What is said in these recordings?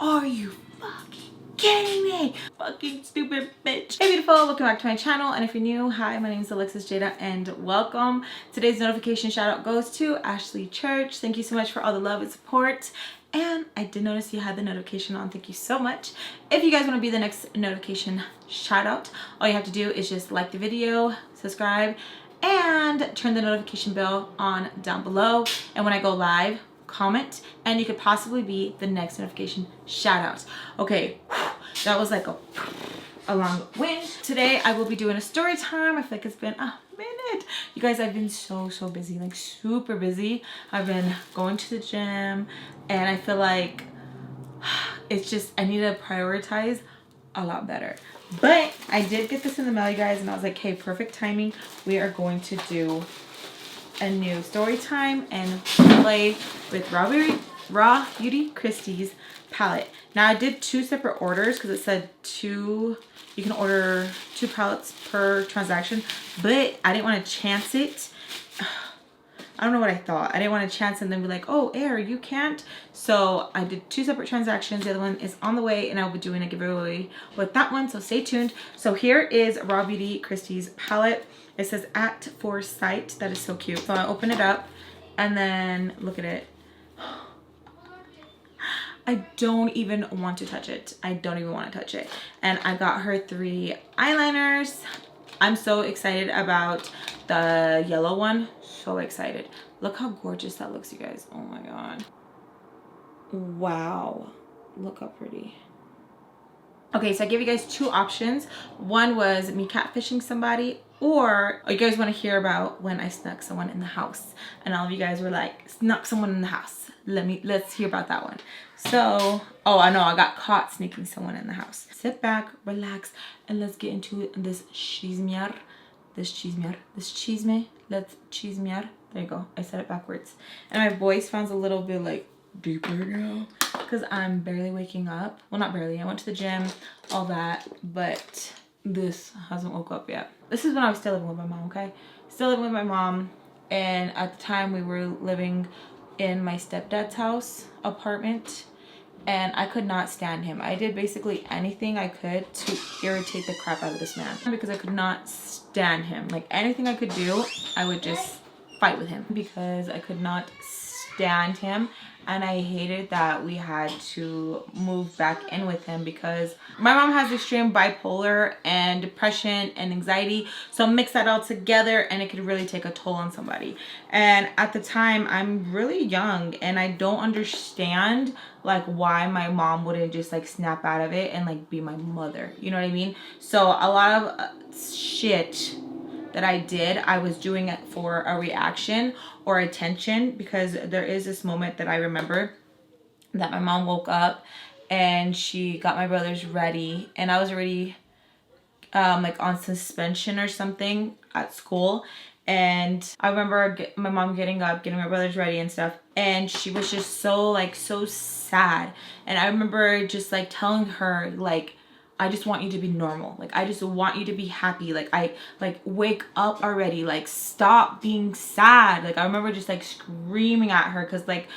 Are you fucking kidding me? Fucking stupid bitch. Hey beautiful, welcome back to my channel. And if you're new, hi, my name is Alexis Jayda and welcome. Today's notification shout out goes to Ashley Church. Thank you so much for all the love and support. And I did notice you had the notification on. Thank you so much. If you guys want to be the next notification shout out, all you have to do is just like the video, subscribe, and turn the notification bell on down below. And when I go live, comment, and you could possibly be the next notification shout out. Okay, that was like a long win. Today I will be doing a story time. I feel like it's been a minute. You guys, I've been so busy, like super busy. I've been going to the gym and I feel like it's just, I need to prioritize a lot better. But I did get this in the mail, you guys, and I was like, hey, perfect timing. We are going to do a new story time and play with Raw Beauty Christie's palette. Now I did two separate orders because it said you can order 2 palettes per transaction, but I didn't want to chance it. I don't know what I thought. I didn't want to chance and then be like, oh, air, you can't. So I did 2 separate transactions. The other one is on the way and I'll be doing a giveaway with that one. So stay tuned. So here is Raw Beauty Christie's palette. It says at Foresight. That is so cute. So I open it up and then look at it. I don't even want to touch it. I don't even want to touch it. And I got her 3 eyeliners. I'm so excited about the yellow one. So excited. Look how gorgeous that looks, you guys. Oh my god. Wow. Look how pretty. Okay, so I gave you guys 2 options. One was me catfishing somebody, or you guys want to hear about when I snuck someone in the house. And all of you guys were like, snuck someone in the house. Let's hear about that one. So, oh, I know, I got caught sneaking someone in the house. Sit back, relax, and let's get into this chismiar. Let's chisme. There you go. I said it backwards. And my voice sounds a little bit like deeper now because I'm barely waking up. Well, not barely. I went to the gym, all that, but this hasn't woke up yet. This is when I was still living with my mom, okay? Still living with my mom. And at the time we were living in my stepdad's house apartment. And I could not stand him. I did basically anything I could to irritate the crap out of this man because I could not stand him. Like anything I could do, I would just fight with him because I could not stand him. And I hated that we had to move back in with him because my mom has extreme bipolar and depression and anxiety. So mix that all together and it could really take a toll on somebody. And at the time, I'm really young and I don't understand like why my mom wouldn't just like snap out of it and like be my mother. You know what I mean? So a lot of shit that I did, I was doing it for a reaction or attention, because there is this moment that I remember that my mom woke up and she got my brothers ready and I was already like on suspension or something at school. And I remember my mom getting up, getting my brothers ready and stuff, and she was just so sad. And I remember just like telling her like, I just want you to be normal. Like, I just want you to be happy. Like, wake up already. Like, stop being sad. Like, I remember just like screaming at her because like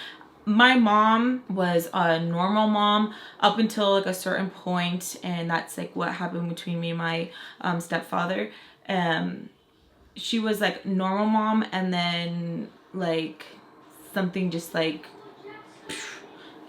my mom was a normal mom up until like a certain point, and that's like what happened between me and my stepfather. She was like normal mom, and then like something just like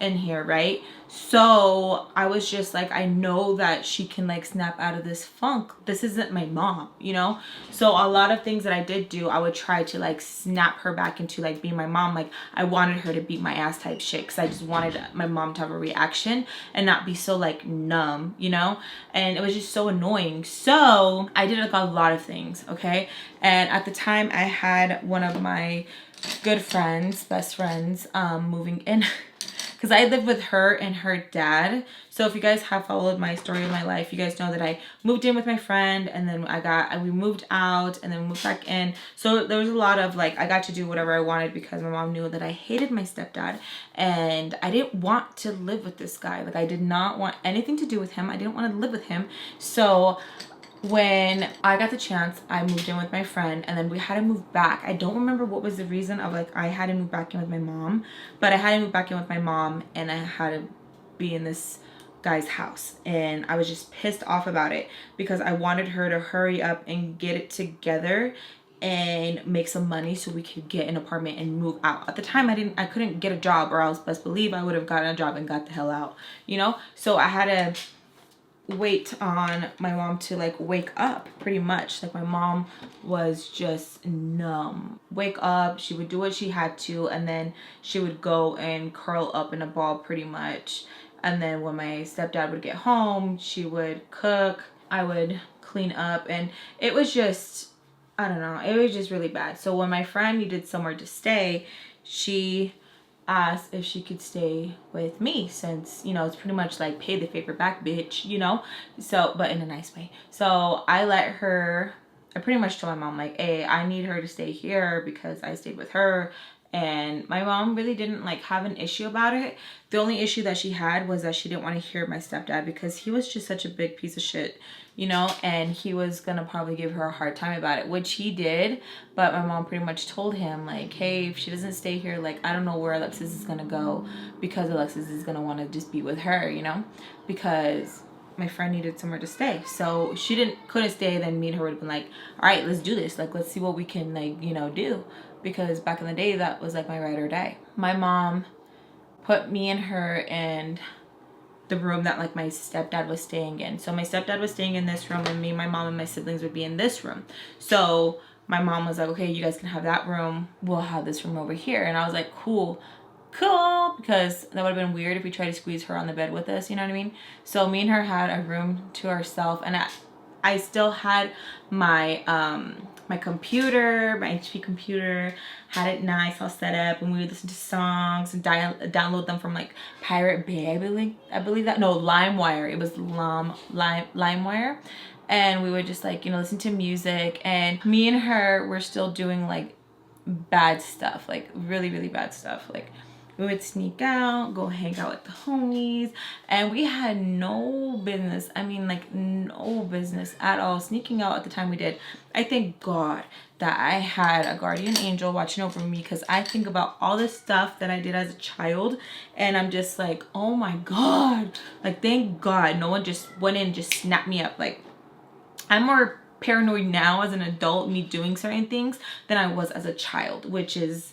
in here, right? So I was just like, I know that she can like snap out of this funk. This isn't my mom, you know? So a lot of things that I did do, I would try to like snap her back into like being my mom. Like I wanted her to beat my ass type shit because I just wanted my mom to have a reaction and not be so like numb, you know? And it was just so annoying. So I did like a lot of things, okay? And at the time I had one of my good friends, best friends, moving in because I lived with her and her dad. So if you guys have followed my story of my life, you guys know that I moved in with my friend, and then we moved out, and then we moved back in. So there was a lot of like, I got to do whatever I wanted because my mom knew that I hated my stepdad and I didn't want to live with this guy. Like I did not want anything to do with him. I didn't want to live with him. So when I got the chance, I moved in with my friend, and then we had to move back. I don't remember what was the reason of like I had to move back in with my mom, but I had to move back in with my mom, and I had to be in this guy's house, and I was just pissed off about it because I wanted her to hurry up and get it together and make some money so we could get an apartment and move out. At the time I couldn't get a job, or else best believe I would have gotten a job and got the hell out, you know? So I had to wait on my mom to like wake up, pretty much. Like my mom was just numb. Wake up, she would do what she had to, and then she would go and curl up in a ball pretty much. And then when my stepdad would get home, she would cook, I would clean up, and it was just, I don't know, it was just really bad. So when my friend needed somewhere to stay, she asked if she could stay with me, since, you know, it's pretty much like pay the favor back, bitch, you know? So, but in a nice way. So I let her, I pretty much told my mom like, hey, I need her to stay here because I stayed with her. And my mom really didn't like have an issue about it. The only issue that she had was that she didn't want to hear my stepdad because he was just such a big piece of shit, you know, and he was gonna probably give her a hard time about it, which he did. But my mom pretty much told him like, hey, if she doesn't stay here, like, I don't know where Alexis is gonna go, because Alexis is gonna want to just be with her, you know, because my friend needed somewhere to stay. So she couldn't stay, then me and her would have been like, all right, let's do this, like, let's see what we can, like, you know, do. Because back in the day, that was like my ride or die. My mom put me and her in the room that like my stepdad was staying in. So my stepdad was staying in this room, and me, my mom, and my siblings would be in this room. So my mom was like, okay, you guys can have that room, we'll have this room over here. And I was like, cool, because that would have been weird if we tried to squeeze her on the bed with us, you know what I mean? So me and her had a room to ourselves, and I still had my my computer, my HP computer, had it nice, all set up, and we would listen to songs and download them from like Pirate Bay, I believe that, no, LimeWire. It was LimeWire, and we would just like, you know, listen to music. And me and her were still doing like bad stuff, like really, really bad stuff. Like we would sneak out, go hang out with the homies, and we had no business, I mean like no business at all sneaking out at the time we did. I thank God that I had a guardian angel watching over me, because I think about all this stuff that I did as a child, and I'm just like, oh my God, like thank God no one just went in and just snapped me up. Like I'm more paranoid now as an adult, me doing certain things, than I was as a child, which is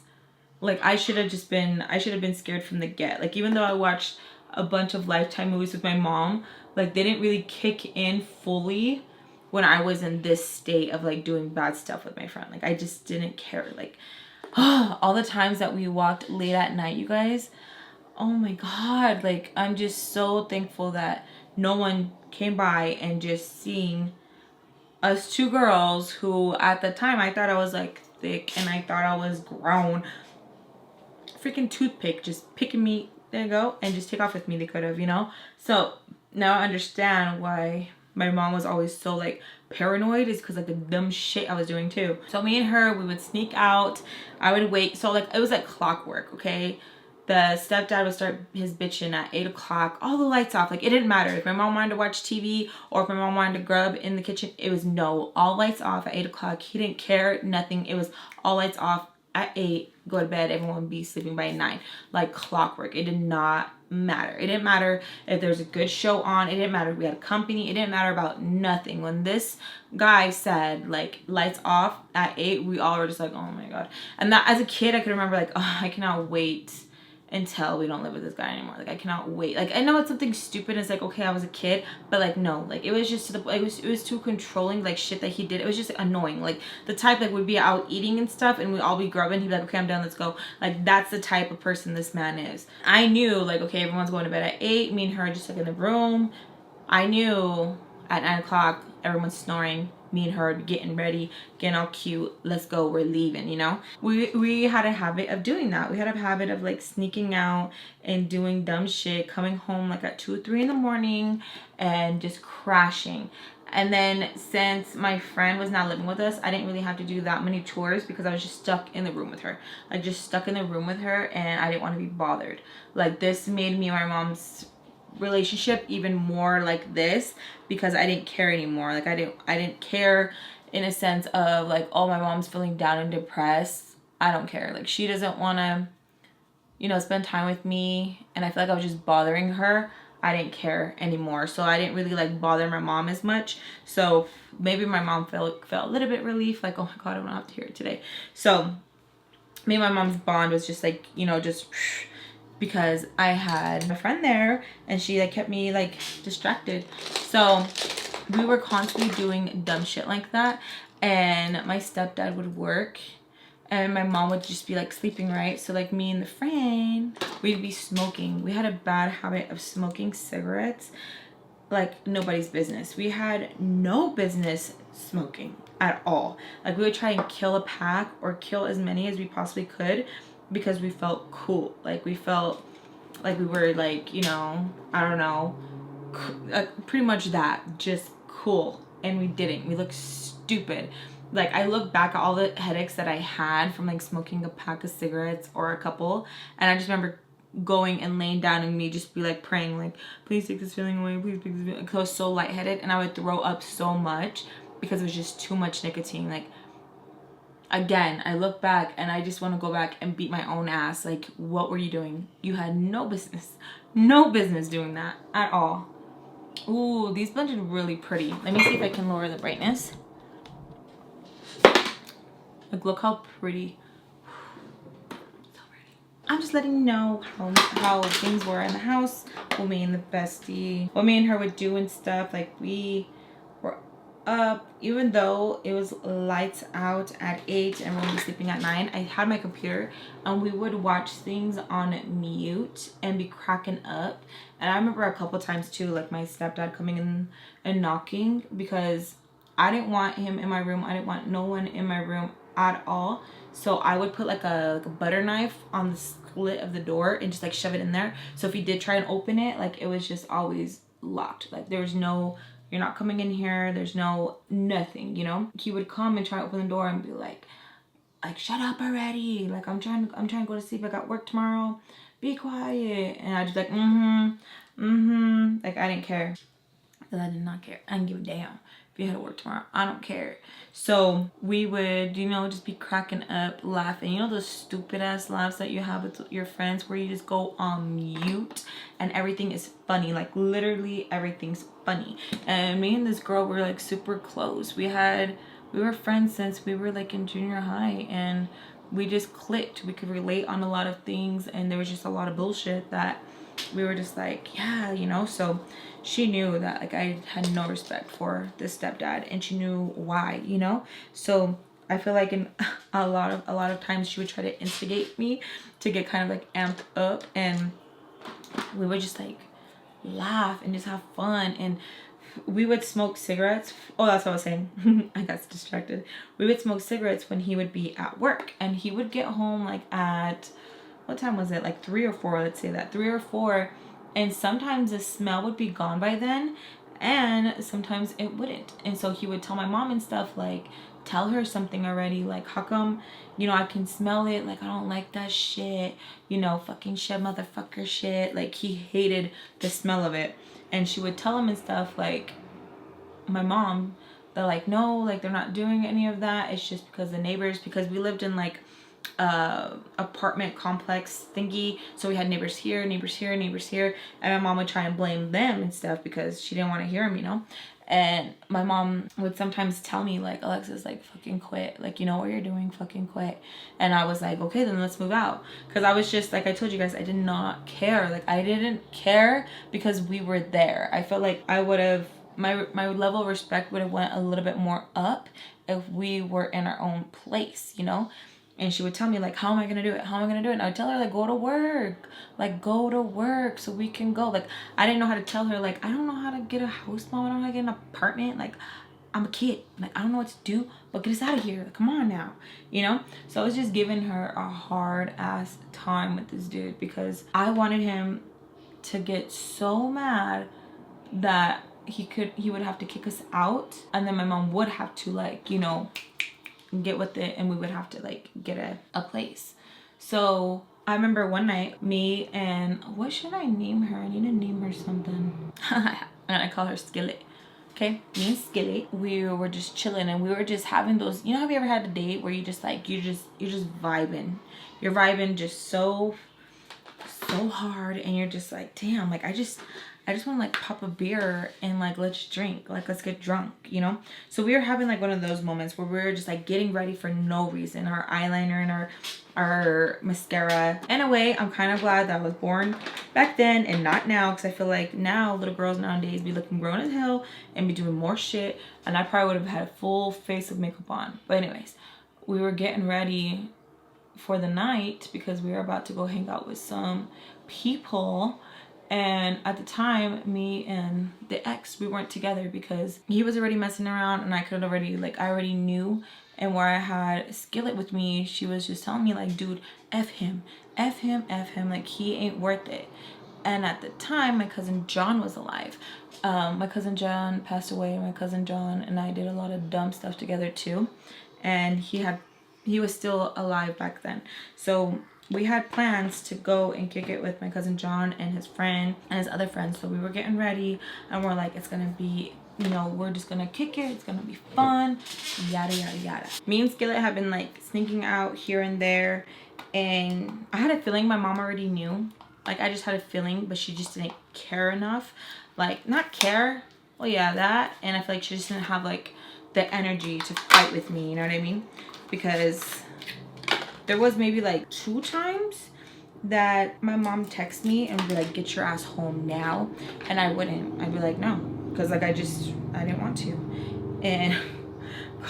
like, I should have been scared from the get. Like, even though I watched a bunch of Lifetime movies with my mom, like, they didn't really kick in fully when I was in this state of, like, doing bad stuff with my friend. Like, I just didn't care. Like, all the times that we walked late at night, you guys, oh my God. Like, I'm just so thankful that no one came by and just seeing us two girls who, at the time, I thought I was, like, thick and I thought I was grown. Freaking toothpick just picking me, there you go, and just take off with me. They could have, you know. So now I understand why my mom was always so like paranoid, is because like the dumb shit I was doing too. So me and her, we would sneak out. I would wait. So like it was like clockwork, okay? The stepdad would start his bitching at 8 o'clock, all the lights off. Like it didn't matter if my mom wanted to watch TV or if my mom wanted to grub in the kitchen. It was no, all lights off at 8 o'clock. He didn't care, nothing. It was all lights off at 8. Go to bed, everyone would be sleeping by 9, like clockwork. It did not matter. It didn't matter if there's a good show on. It didn't matter if we had company. It didn't matter about nothing. When this guy said like lights off at 8, we all were just like, oh my God. And that as a kid, I could remember like, oh, I cannot wait until we don't live with this guy anymore. Like I cannot wait. Like I know it's something stupid. It's like, okay, I was a kid, but like no, like it was just to the, it was too controlling, like shit that he did. It was just annoying. Like the type that would be out eating and stuff, and we'd all be grubbing. He'd be like, okay, I'm done, let's go. Like that's the type of person this man is. I knew like, okay, everyone's going to bed at 8. Me and her just like in the room. I knew at 9 o'clock everyone's snoring. Me and her getting ready, getting all cute, let's go, we're leaving, you know. We had a habit of doing that. We had a habit of like sneaking out and doing dumb shit, coming home like at 2 or 3 in the morning and just crashing. And then since my friend was not living with us, I didn't really have to do that many chores because I was just stuck in the room with her. Like just stuck in the room with her, and I didn't want to be bothered. Like this made me and my mom's relationship even more like this, because I didn't care anymore. Like I didn't care in a sense of like, oh, my mom's feeling down and depressed. I don't care. Like she doesn't want to, you know, spend time with me, and I feel like I was just bothering her, I didn't care anymore. So I didn't really like bother my mom as much. So maybe my mom felt a little bit relief, like, oh my god, I don't have to hear it today. So me and my mom's bond was just like, you know, just because I had a friend there and she like kept me like distracted. So we were constantly doing dumb shit like that, and my stepdad would work and my mom would just be like sleeping, right? So like me and the friend, we'd be smoking. We had a bad habit of smoking cigarettes like nobody's business. We had no business smoking at all. Like we would try and kill a pack or kill as many as we possibly could because we felt cool. Like we felt like we were like, you know, I don't know, pretty much that, just cool. And we didn't. We looked stupid. Like I look back at all the headaches that I had from like smoking a pack of cigarettes or a couple, and I just remember going and laying down and me just be like praying like, please take this feeling away, please take this feeling. I was so lightheaded and I would throw up so much because it was just too much nicotine. Like again, I look back and I just want to go back and beat my own ass. Like, what were you doing? You had no business doing that at all. Ooh, these blended really pretty. Let me see if I can lower the brightness. Like, look how pretty. So pretty. I'm just letting you know how things were in the house. What me and the bestie, what me and her would do and stuff. Like, we were up, even though it was lights out at 8 and we'll be sleeping at 9. I had my computer and we would watch things on mute and be cracking up. And I remember a couple times too, like my stepdad coming in and knocking because I didn't want him in my room. I didn't want no one in my room at all. So I would put like a butter knife on the slit of the door and just like shove it in there. So if he did try and open it, like it was just always locked. Like there was no, you're not coming in here. There's no nothing, you know. He would come and try to open the door and be like shut up already. Like I'm trying to go to sleep. I got work tomorrow. Be quiet. And I just like like I didn't care. I did not care. I didn't give a damn if you had to work tomorrow. I don't care. So we would, you know, just be cracking up, laughing. You know those stupid ass laughs that you have with your friends where you just go on mute and everything is funny. Like literally everything's funny. And me and this girl were like super close. We were friends since we were like in junior high, and we just clicked. We could relate on a lot of things, and there was just a lot of bullshit that we were just like, yeah, you know. So she knew that like I had no respect for this stepdad, and she knew why, you know. So I feel like in a lot of times she would try to instigate me to get kind of like amped up, and we would just like laugh and just have fun. And we would smoke cigarettes. Oh, that's what I was saying. I got distracted. We would smoke cigarettes when he would be at work, and he would get home like at, what time was it? Like 3 or 4, let's say that, 3 or 4. And sometimes the smell would be gone by then, and sometimes it wouldn't. And so he would tell my mom and stuff like, tell her something already. Like, how come, you know, I can smell it? Like, I don't like that shit. You know, fucking shit, motherfucker shit. Like, he hated the smell of it. And she would tell him and stuff like, my mom, they're like, no, like they're not doing any of that. It's just because the neighbors, because we lived in like apartment complex thingy, so we had neighbors here, neighbors here, neighbors here, and my mom would try and blame them and stuff because she didn't want to hear them, you know. And my mom would sometimes tell me like, Alexis, like fucking quit, like you know what you're doing, fucking quit. And I was like, okay, then let's move out, because I was just like, I told you guys, I did not care. Like I didn't care because we were there. I felt like I would have, my level of respect would have went a little bit more up if we were in our own place, you know. And she would tell me like, how am I gonna do it? How am I gonna do it? And I would tell her like, go to work, like go to work so we can go. Like I didn't know how to tell her like, I don't know how to get a house, mom. I don't know how to get an apartment. Like I'm a kid. Like I don't know what to do, but get us out of here. Like, come on now, you know. So I was just giving her a hard ass time with this dude because I wanted him to get so mad that he would have to kick us out, and then my mom would have to like, you know, get with it, and we would have to like get a place. So I remember one night, me and, what should I name her? I need to name her something. And I call her Skillet. Okay, me and Skillet, we were just chilling, and we were just having those, you know, have you ever had a date where you just like, you're just vibing, you're vibing just so so hard and you're just like, damn, like I just want to like pop a beer and like let's drink, like let's get drunk, you know? So we were having like one of those moments where we were just like getting ready for no reason, our eyeliner and our mascara. In a way, I'm kind of glad that I was born back then and not now, because I feel like now little girls nowadays be looking grown as hell and be doing more shit, and I probably would have had a full face of makeup on. But anyways, we were getting ready for the night because we were about to go hang out with some people. And at the time, me and the ex, we weren't together because he was already messing around, and I could already, like, I already knew. And where I had Skillet with me, she was just telling me like, dude, F him, F him, F him, like he ain't worth it. And at the time, my cousin John was alive. My cousin John passed away. My cousin John and I did a lot of dumb stuff together too. And he was still alive back then. So we had plans to go and kick it with my cousin John and his friend and his other friends. So we were getting ready and we're like, it's gonna be, you know, we're just gonna kick it, it's gonna be fun, yada yada yada. Me and Skillet have been like sneaking out here and there, and I had a feeling my mom already knew. Like I just had a feeling, but she just didn't care enough. Like, not care, well yeah, that, and I feel like she just didn't have like the energy to fight with me, you know what I mean? Because there was maybe like 2 times that my mom texted me and would be like, get your ass home now, and I wouldn't. I'd be like, no, because like I didn't want to. And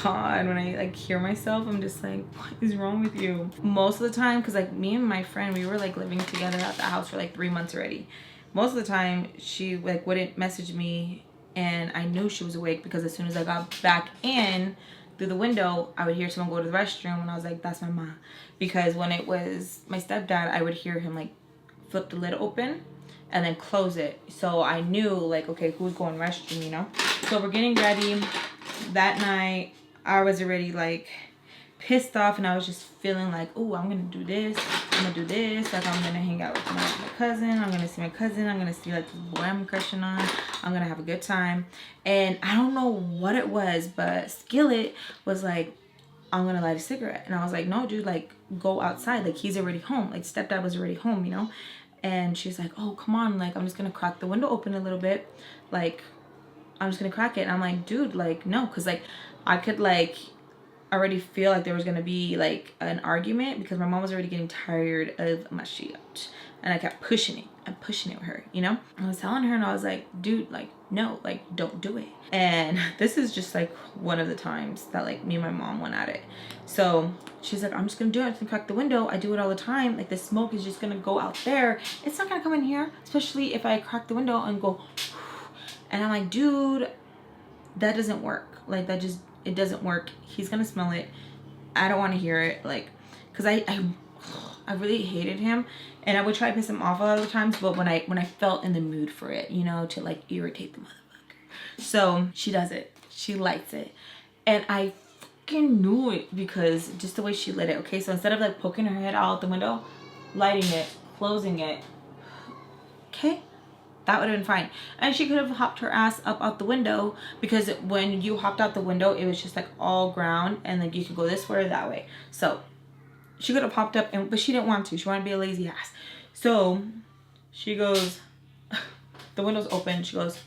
God, when I like hear myself, I'm just like, what is wrong with you? Most of the time, because like me and my friend, we were like living together at the house for like 3 months already. Most of the time she like wouldn't message me, and I knew she was awake because as soon as I got back in through the window, I would hear someone go to the restroom, and I was like, that's my mom. Because when it was my stepdad, I would hear him like flip the lid open and then close it. So I knew like, okay, who's going restroom, you know? So we're getting ready. That night, I was already like pissed off, and I was just feeling like, oh, I'm gonna do this, I'm gonna do this, like I'm gonna hang out with my cousin, I'm gonna see my cousin, I'm gonna see like this boy I'm crushing on, I'm gonna have a good time. And I don't know what it was, but Skillet was like, I'm gonna light a cigarette. And I was like, no dude, like go outside, like he's already home, like stepdad was already home, you know? And she's like, oh come on, like I'm just gonna crack the window open a little bit, like I'm just gonna crack it. And I'm like, dude, like no, because like I could like already feel like there was gonna be like an argument, because my mom was already getting tired of my shit, and I kept pushing it and pushing it with her, you know? I was telling her, and I was like, dude, like no, like don't do it. And this is just like one of the times that like me and my mom went at it. So she's like, I'm just gonna do it, I'm just gonna crack the window, I do it all the time, like the smoke is just gonna go out there, it's not gonna come in here, especially if I crack the window and go. And I'm like, dude, that doesn't work, like that just, it doesn't work, he's gonna smell it, I don't want to hear it, like, because I really hated him, and I would try to piss him off a lot of the times, but when I felt in the mood for it, you know, to like irritate the motherfucker. So she does it, she lights it, and I fucking knew it because just the way she lit it. Okay, so instead of like poking her head out the window, lighting it, closing it, okay, that would have been fine. And she could have hopped her ass up out the window, because when you hopped out the window, it was just like all ground, and like you could go this way or that way. So she could have popped up, but she didn't want to. She wanted to be a lazy ass. So she goes, the window's open, she goes,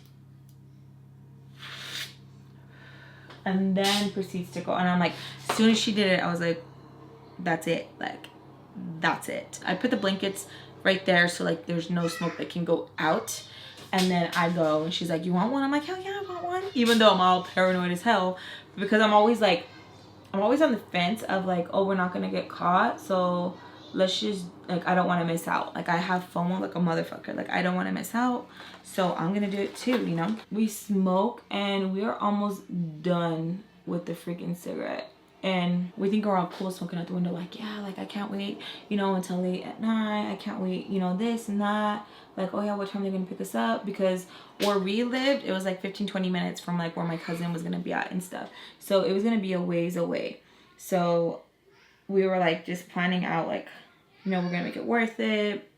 and then proceeds to go. And I'm like, as soon as she did it, I was like, that's it, like that's it. I put the blankets right there, so like there's no smoke that can go out. And then I go, and she's like, you want one? I'm like, hell yeah, I want one. Even though I'm all paranoid as hell, because I'm always on the fence of like, oh, we're not gonna get caught, so let's just, like, I don't want to miss out. Like, I have FOMO like a motherfucker, like I don't want to miss out, so I'm gonna do it too, you know? We smoke, and we are almost done with the freaking cigarette, and we think we're all cool smoking out the window, like, yeah, like I can't wait, you know, until late at night, I can't wait, you know, this and that, like, oh yeah, what time are they gonna pick us up? Because where we lived, it was like 15-20 minutes from like where my cousin was gonna be at and stuff, so it was gonna be a ways away. So we were like just planning out, like, you know, we're gonna make it worth it.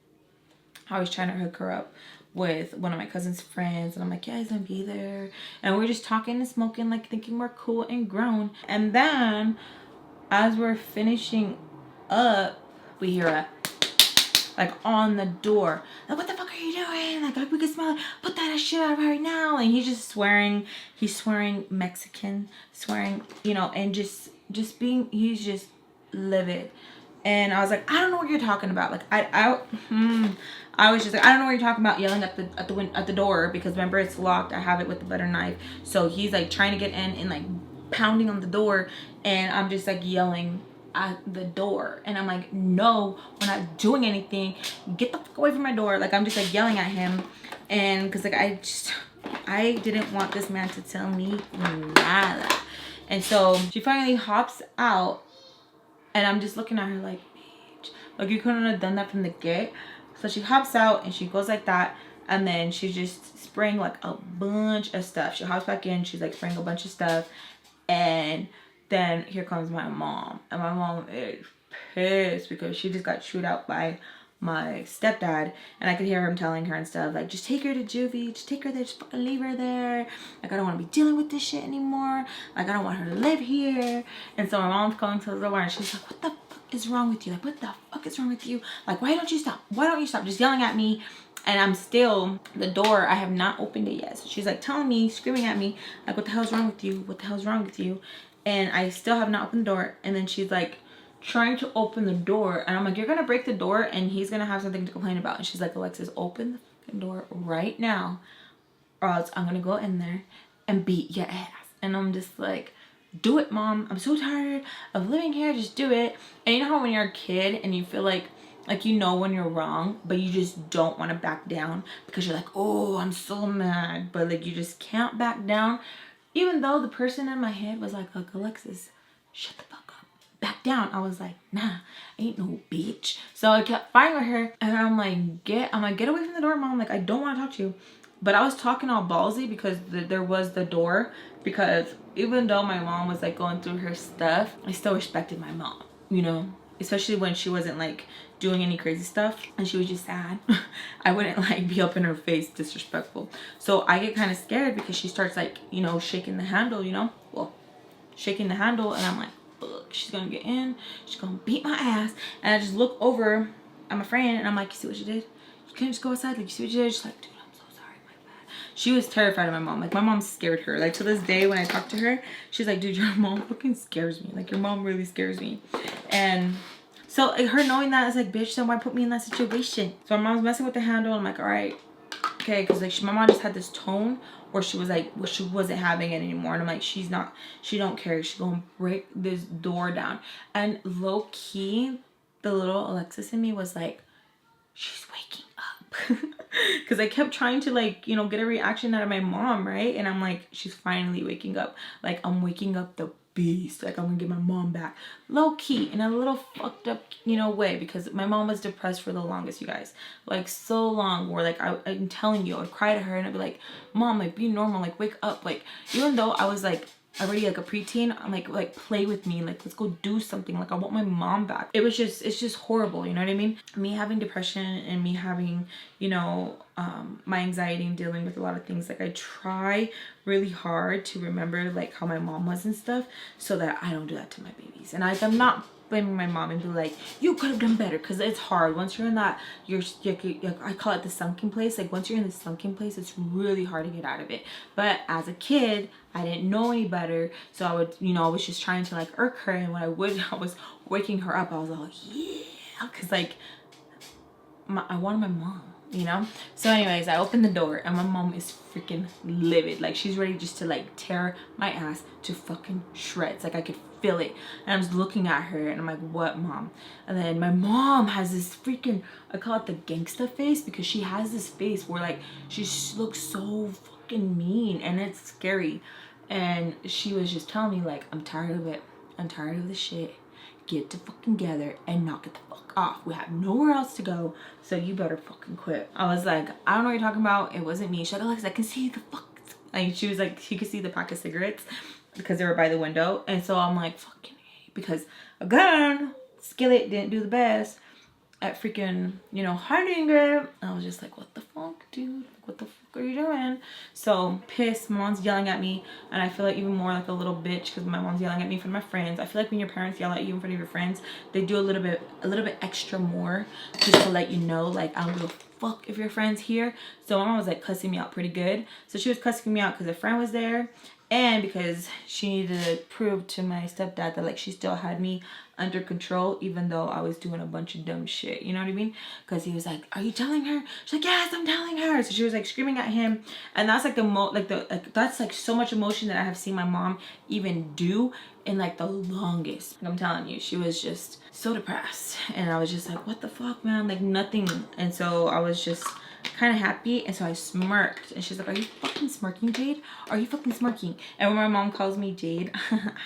I was trying to hook her up with one of my cousin's friends, and I'm like, yeah, he's gonna be there, and we're just talking and smoking, like thinking we're cool and grown. And then as we're finishing up, we hear a like on the door. Like, what the fuck are you doing? Like we can smell it. Put that shit out right now. And he's just swearing. He's swearing Mexican, swearing, you know, and just being, he's just livid. And I was like, I don't know what you're talking about. Like I was just like, I don't know what you're talking about, yelling at the door, because remember, it's locked. I have it with the butter knife. So he's like trying to get in and like pounding on the door, and I'm just like yelling at the door, and I'm like, no, we're not doing anything. Get the fuck away from my door. Like I'm just like yelling at him, and because like I didn't want this man to tell me nada. And so she finally hops out, and I'm just looking at her like, bitch, like you couldn't have done that from the get. So she hops out and she goes like that, and then she's just spraying like a bunch of stuff. She hops back in, she's like spraying a bunch of stuff, and then here comes my mom. And my mom is pissed because she just got chewed out by my stepdad, and I could hear him telling her and stuff like, just take her to juvie, just take her there, just fucking leave her there. Like, I don't want to be dealing with this shit anymore. Like, I don't want her to live here. And so my mom's going to the door, and she's like, what the fuck is wrong with you? Like, what the fuck is wrong with you? Like, why don't you stop? Why don't you stop? Just yelling at me. And I'm still, the door, I have not opened it yet. So she's like telling me, screaming at me, like, what the hell's wrong with you? What the hell's wrong with you? And I still have not opened the door. And then she's like trying to open the door, and I'm like, you're gonna break the door and he's gonna have something to complain about. And she's like, Alexis, open the fucking door right now, or else I'm gonna go in there and beat your ass. And I'm just like, do it, mom. I'm so tired of living here. Just do it. And you know how when you're a kid and you feel like you know when you're wrong, but you just don't want to back down because you're like, oh, I'm so mad, but like you just can't back down, even though the person in my head was like, Alexis, shut the fuck up, back down. I was like, nah, ain't no bitch. So I kept fighting with her, and I'm like, get away from the door, mom. Like, I don't want to talk to you. But I was talking all ballsy because there was the door, because even though my mom was like going through her stuff, I still respected my mom, you know, especially when she wasn't like doing any crazy stuff and she was just sad. I wouldn't like be up in her face disrespectful. So I get kind of scared because she starts like, you know, shaking the handle, you know, well, shaking the handle, and I'm like, fuck, she's gonna get in, she's gonna beat my ass. And I just look over at my friend, and I'm like, you see what you did? You couldn't just go outside? Like, you see what you did? She's like, dude, I'm so sorry, my bad. She was terrified of my mom. Like, my mom scared her. Like, to this day when I talk to her, she's like, dude, your mom fucking scares me. Like, your mom really scares me. And so her knowing that, is like, bitch, then why put me in that situation? So my mom's messing with the handle. I'm like, all right, okay, because like my mom just had this tone where she was like, well, she wasn't having it anymore. And I'm like, she don't care, she's gonna break this door down. And low key, the little Alexis in me was like, she's waking up. Because I kept trying to like, you know, get a reaction out of my mom, right? And I'm like, she's finally waking up. Like, I'm waking up the beast. Like, I'm gonna get my mom back, low key, in a little fucked up, you know, way, because my mom was depressed for the longest, you guys, like so long, where like I'm telling you, I would cry to her and I'd be like, mom, like, be normal, like, wake up. Like, even though I was like already like a preteen, I'm like play with me, like, let's go do something. Like, I want my mom back. It's just horrible, you know what I mean? Me having depression and me having, you know, my anxiety and dealing with a lot of things, like, I try really hard to remember like how my mom was and stuff, so that I don't do that to my babies. And I'm not blaming my mom and be like, you could have done better, because it's hard once you're in that, you're I call it the sunken place. Like, once you're in the sunken place, it's really hard to get out of it. But as a kid, I didn't know any better, so I would, you know, I was just trying to like irk her, and when I was waking her up, I was like, yeah, because like I wanted my mom, you know? So anyways, I opened the door, and my mom is freaking livid. Like, she's ready just to like tear my ass to fucking shreds. Like, I could feel it. And I'm just looking at her, and I'm like, what, mom? And then my mom has this freaking, I call it the gangsta face, because she has this face where like she looks so fucking mean, and it's scary. And she was just telling me like, I'm tired of it, I'm tired of this shit, get to fucking together and knock it the fuck off. We have nowhere else to go, so you better fucking quit. I was like, I don't know what you're talking about. It wasn't me. She's like, Alex, I can see the fuck. Like, she was like, she could see the pack of cigarettes because they were by the window. And so I'm like, fucking hate, because again, skillet didn't do the best. at freaking, you know, hiding it. I was just like, what the fuck, dude? What the fuck are you doing? So pissed. My mom's yelling at me, and I feel like even more like a little bitch because my mom's yelling at me in front of my friends. I feel like when your parents yell at you in front of your friends, they do a little bit extra more just to let you know, like, I don't give a fuck if your friend's here. So my mom was like cussing me out pretty good. So she was cussing me out because a friend was there, and because she needed to prove to my stepdad that like she still had me under control even though I was doing a bunch of dumb shit, you know what I mean? Because he was like, are you telling her? She's like, yes, I'm telling her. So she was like screaming at him, and that's like that's like so much emotion that I have seen my mom even do in like the longest. I'm telling you, she was just so depressed, and I was just like, what the fuck, man? Like nothing. And so I was just kind of happy, and so I smirked, and she's like, are you fucking smirking, Jade? Are you fucking smirking? And when my mom calls me Jade,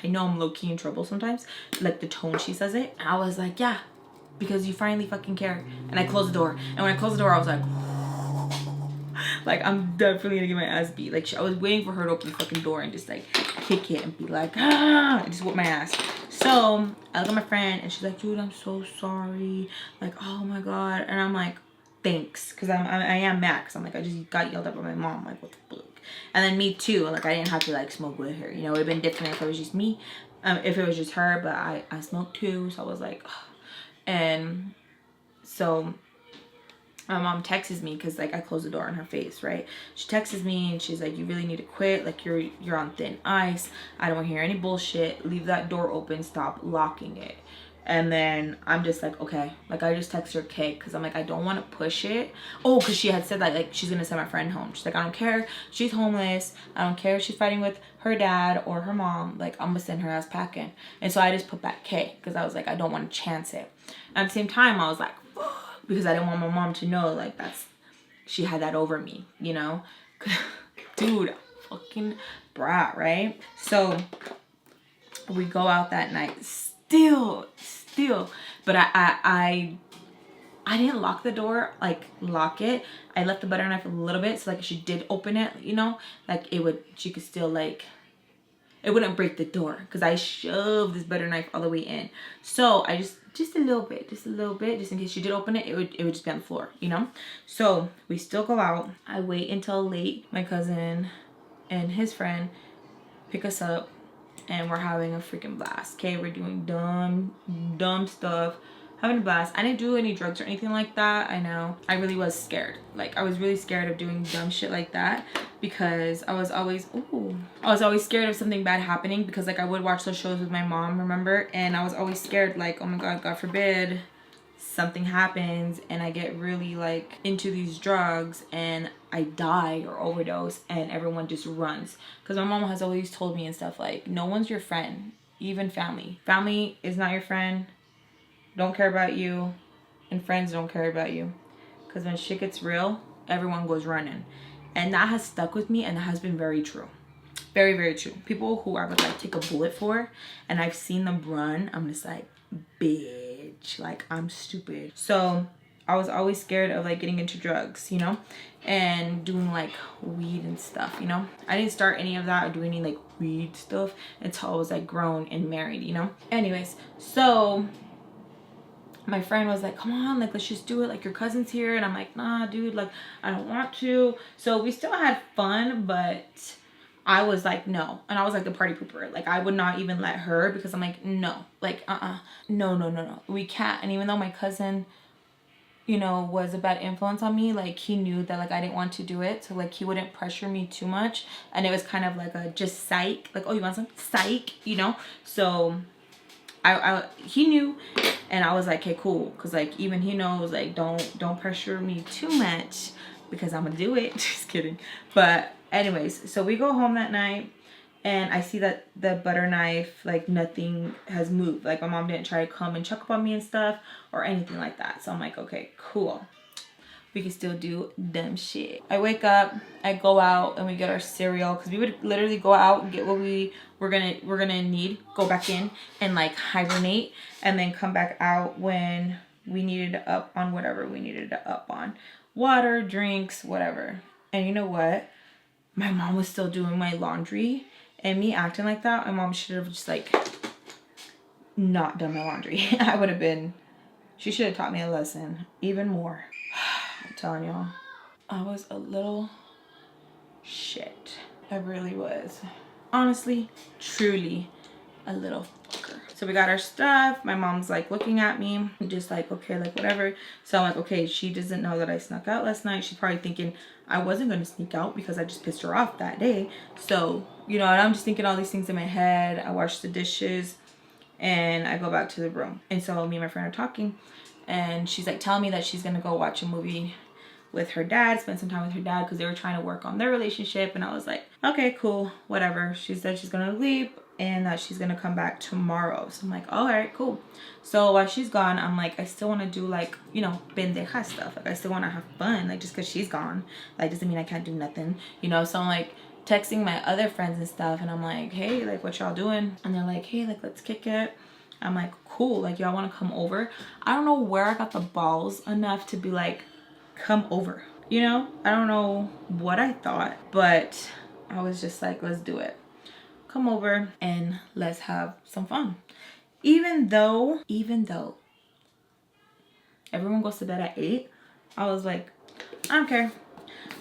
I know I'm low-key in trouble sometimes, like the tone she says it. I was like, yeah, because you finally fucking care. And I closed the door, and when I closed the door, I was like I'm definitely gonna get my ass beat. Like I was waiting for her to open the fucking door and just like kick it and be like, ah, and just whoop my ass. So I look at my friend, and she's like, dude, I'm so sorry, like, oh my god. And I'm like, thanks, because I am mad, because I'm like, I just got yelled at by my mom, like, what the fuck. And then me too, like, I didn't have to like smoke with her, you know. It would have been different if it was just me, if it was just her, but I smoked too, so I was like, ugh. And so my mom texts me, because like I closed the door in her face, right? She texts me and she's like, you really need to quit, like you're on thin ice, I don't want to hear any bullshit, leave that door open, stop locking it. And then I'm just like, okay. Like I just text her K, because I'm like, I don't want to push it. Oh, because she had said that like she's gonna send my friend home. She's like, I don't care, she's homeless, I don't care if she's fighting with her dad or her mom, like I'm gonna send her ass packing. And so I just put that K, because I was like, I don't want to chance it. At the same time, I was like, because I didn't want my mom to know like she had that over me, you know. Dude, fucking brat, right? So we go out that night, still, but I didn't lock the door, like lock it. I left the butter knife a little bit, so like if she did open it, you know, like she could still like, it wouldn't break the door, because I shoved this butter knife all the way in. So I just a little bit, just in case she did open it, it would just be on the floor, you know. So we still go out. I wait until late. My cousin and his friend pick us up, and we're having a freaking blast. Okay, we're doing dumb stuff, having a blast. I didn't do any drugs or anything like that. I know I really was scared. Like I was really scared of doing dumb shit like that, because I was always scared of something bad happening, because like I would watch those shows with my mom, remember, and I was always scared, like, oh my god forbid something happens and I get really like into these drugs and I die or overdose and everyone just runs. Because my mom has always told me and stuff, like, no one's your friend, even family is not your friend, don't care about you, and friends don't care about you. Because when shit gets real, everyone goes running. And that has stuck with me, and that has been very true. Very, very true. People who I would like take a bullet for, and I've seen them run, I'm just like, bitch, like I'm stupid. So I was always scared of like getting into drugs, you know, and doing like weed and stuff, you know. I didn't start any of that or do any like weed stuff until I was like grown and married, you know. Anyways, so my friend was like, come on, like let's just do it, like your cousin's here. And I'm like, nah dude, like I don't want to. So we still had fun, but I was like, no. And I was like the party pooper. Like I would not even let her, because I'm like, no, like no, we can't. And even though my cousin, you know, was a bad influence on me, like he knew that like I didn't want to do it, so like he wouldn't pressure me too much. And it was kind of like a just psych, like, oh, you want some psych, you know. So he knew, and I was like, okay, cool, because like even he knows, like don't pressure me too much, because I'm gonna do it. Just kidding. But anyways, so we go home that night, and I see that the butter knife, like nothing has moved. Like my mom didn't try to come and check up on me and stuff or anything like that. So I'm like, okay, cool, we can still do dumb shit. I wake up, I go out, and we get our cereal, because we would literally go out and get what we're gonna need, go back in and like hibernate, and then come back out when we needed to up on whatever we needed to up on, water, drinks, whatever. And you know what, my mom was still doing my laundry, and me acting like that, my mom should have just like not done my laundry. I would have been She should have taught me a lesson, even more. I'm telling y'all, I was a little shit. I really was. Honestly, truly a little fucker. So we got our stuff. My mom's like looking at me, just like, okay, like whatever. So I'm like, okay, she doesn't know that I snuck out last night. She's probably thinking I wasn't going to sneak out because I just pissed her off that day. So, you know, and I'm just thinking all these things in my head. I wash the dishes and I go back to the room. And so me and my friend are talking and she's like telling me that she's going to go watch a movie with her dad, spend some time with her dad because they were trying to work on their relationship. And I was like, okay, cool, whatever. She said she's gonna leave and that she's gonna come back tomorrow. So I'm like, all right, cool. So while she's gone, I'm like, I still want to do like, you know, pendeja stuff. Like I still want to have fun. Like just because she's gone, like doesn't mean I can't do nothing, you know. So I'm like texting my other friends and stuff, and I'm like, hey, like what y'all doing? And they're like, hey, like let's kick it. I'm like, cool, like y'all want to come over? I don't know where I got the balls enough to be like, come over, you know. I don't know what I thought, but I was just like, let's do it. Come over and let's have some fun. Even though everyone goes to bed at 8, I was like, I don't care.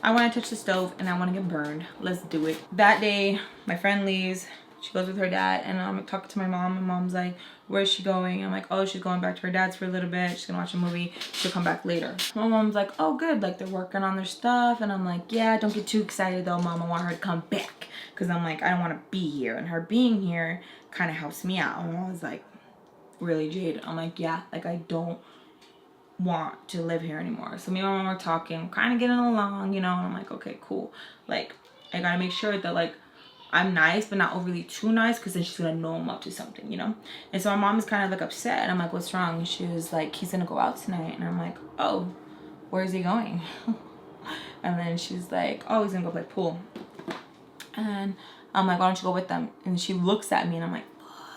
I want to touch the stove and I want to get burned. Let's do it. That day, my friend leaves. She goes with her dad, and I'm talking to my mom. My mom's like, where's she going? I'm like, oh, she's going back to her dad's for a little bit. She's gonna watch a movie. She'll come back later. My mom's like, oh, good. Like, they're working on their stuff. And I'm like, yeah, don't get too excited, though, Mom. I want her to come back. Because I'm like, I don't want to be here. And her being here kind of helps me out. And I was like, really, Jade? I'm like, yeah, like, I don't want to live here anymore. So me and my mom were talking, kind of getting along, you know. And I'm like, okay, cool. Like, I got to make sure that, like, I'm nice, but not overly too nice, because then she's gonna know I'm up to something, you know. And so my mom is kind of like upset, and I'm like, what's wrong? And she was like, he's gonna go out tonight. And I'm like, oh, where's he going? And then she's like, oh, he's gonna go play pool. And I'm like, why don't you go with them? And she looks at me, and I'm like,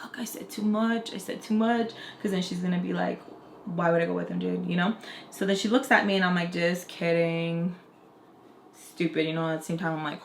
fuck, I said too much, because then she's gonna be like, why would I go with him, dude, you know. So then she looks at me, and I'm like, just kidding, stupid, you know. At the same time, I'm like,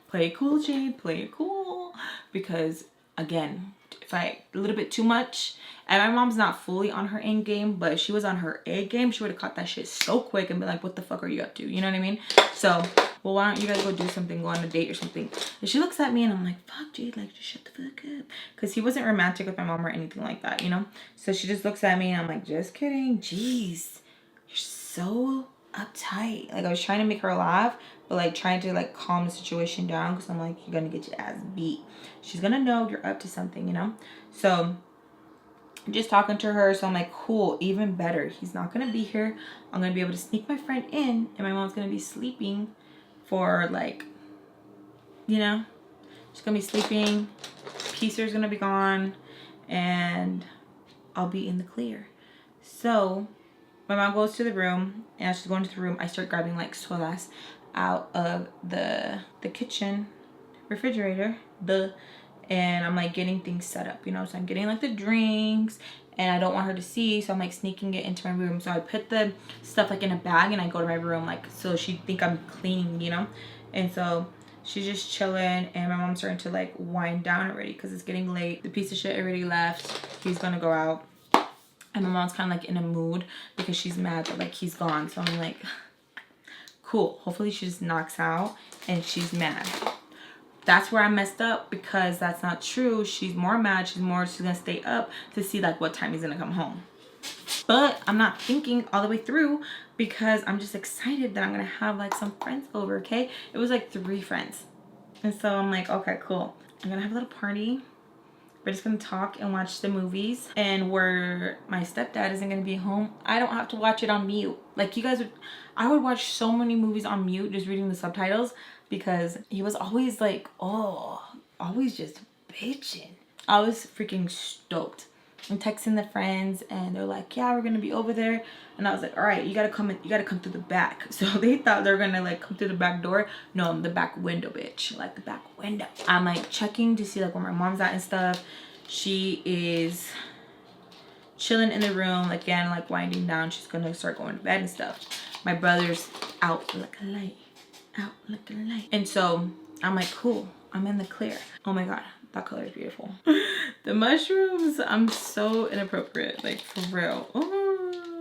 play it cool, Jade, play it cool. Because again, if I a little bit too much, and my mom's not fully on her A game, but if she was on her A game, she would have caught that shit so quick and be like, what the fuck are you up to? You know what I mean? So, well, why don't you guys go do something, go on a date or something? And she looks at me and I'm like, fuck, Jade, like, just shut the fuck up. Because he wasn't romantic with my mom or anything like that, you know? So she just looks at me and I'm like, just kidding. Jeez, you're so uptight. Like, I was trying to make her laugh, but like trying to like calm the situation down, because I'm like, you're gonna get your ass beat. She's gonna know you're up to something, you know. So I'm just talking to her. So I'm like, cool, even better, he's not gonna be here. I'm gonna be able to sneak my friend in, and my mom's gonna be sleeping for like, you know, she's gonna be sleeping, Peacer's gonna be gone, and I'll be in the clear. So my mom goes to the room, and as she's going to the room, I start grabbing like sodas out of the kitchen refrigerator, and I'm like getting things set up, you know. So I'm getting like the drinks, and I don't want her to see, so I'm like sneaking it into my room. So I put the stuff like in a bag, and I go to my room, like, so she think I'm cleaning, you know. And so she's just chilling, and my mom's starting to like wind down already because it's getting late. The piece of shit already left. He's gonna go out, and my mom's kind of like in a mood because she's mad that like he's gone. So I'm like, cool, hopefully she just knocks out and she's mad. That's where I messed up, because that's not true. She's more mad. She's gonna stay up to see like what time he's gonna come home. But I'm not thinking all the way through, because I'm just excited that I'm gonna have like some friends over. Okay, it was like 3 friends, and so I'm like, okay, cool, I'm gonna have a little party. We're just gonna talk and watch the movies, and where my stepdad isn't gonna be home, I don't have to watch it on mute. Like, you guys would, I would watch so many movies on mute just reading the subtitles, because he was always like, oh, always just bitching. I was freaking stoked. I'm texting the friends, and they're like, yeah, we're gonna be over there. And I was like, all right, you gotta come in, you gotta come through the back. So they thought they were gonna like come through the back door. No, I'm the back window, bitch. Like the back window. I'm like checking to see like where my mom's at and stuff. She is chilling in the room, again, like winding down. She's gonna start going to bed and stuff. My brother's out like a light, out like a light. And so I'm like, cool, I'm in the clear. Oh my god, that color is beautiful. The mushrooms, I'm so inappropriate, like for real. Ooh.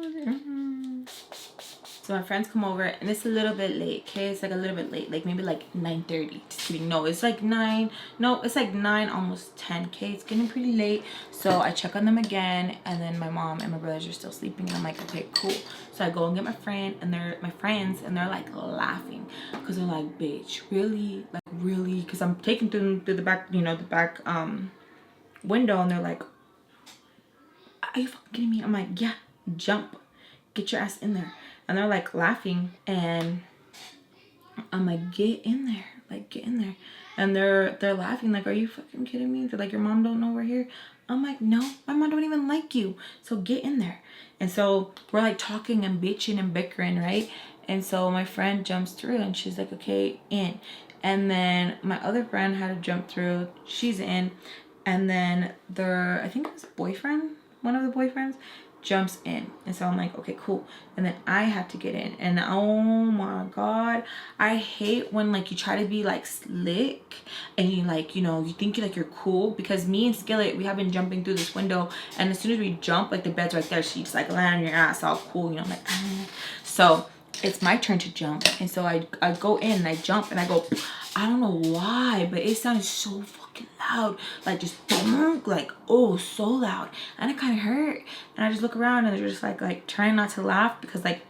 So my friends come over and it's a little bit late, okay? It's like a little bit late, like maybe like 9:30. Just kidding. No, it's like 9. No, it's like 9, almost 10, okay? It's getting pretty late. So I check on them again, and then my mom and my brothers are still sleeping. And I'm like, okay, cool. So I go and get my friends, and they're like laughing because they're like, bitch, really? Like, really? Because I'm taking them through the back, you know, the back window, and they're like, are you fucking kidding me? I'm like, yeah, jump. Get your ass in there. And they're like laughing, and I'm like, get in there, like get in there. And they're laughing like, are you fucking kidding me? They're like, your mom don't know we're here. I'm like, no, my mom don't even like you, so get in there. And so we're like talking and bitching and bickering, right? And so my friend jumps through and she's like, okay, in. And then my other friend had to jump through, she's in. And then I think it was a boyfriend, one of the boyfriends, jumps in. And so I'm like, okay, cool. And then I have to get in, and oh my god, I hate when like you try to be like slick and you like, you know, you think you're cool, because me and Skillet, we have been jumping through this window, and as soon as we jump, like the bed's right there, she's like land on your ass all cool, you know. I'm like, So it's my turn to jump, and so I go in and I jump and I go, I don't know why, but it sounded so fucking loud, like just boom, like oh, so loud, and it kind of hurt. And I just look around and they're just like trying not to laugh, because like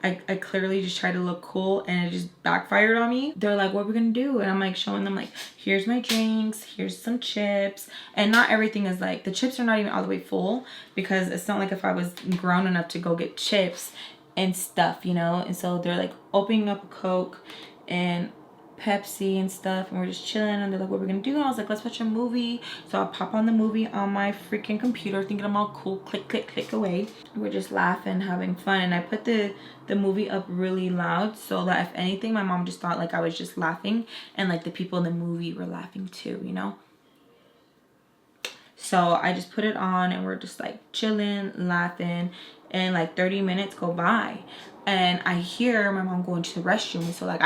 I clearly just tried to look cool and it just backfired on me. They're like, what are we gonna do? And I'm like showing them like, here's my drinks, here's some chips. And not everything is like, the chips are not even all the way full, because it's not like if I was grown enough to go get chips and stuff, you know. And so they're like opening up a Coke and Pepsi and stuff, and we're just chilling, and they're like, what we're gonna do? And I was like, let's watch a movie. So I pop on the movie on my freaking computer, thinking I'm all cool, click click click away. We're just laughing, having fun, and I put the movie up really loud so that if anything, my mom just thought like I was just laughing, and like the people in the movie were laughing too, you know. So I just put it on, and we're just like chilling, laughing, and like 30 minutes go by, and I hear my mom going to the restroom. So like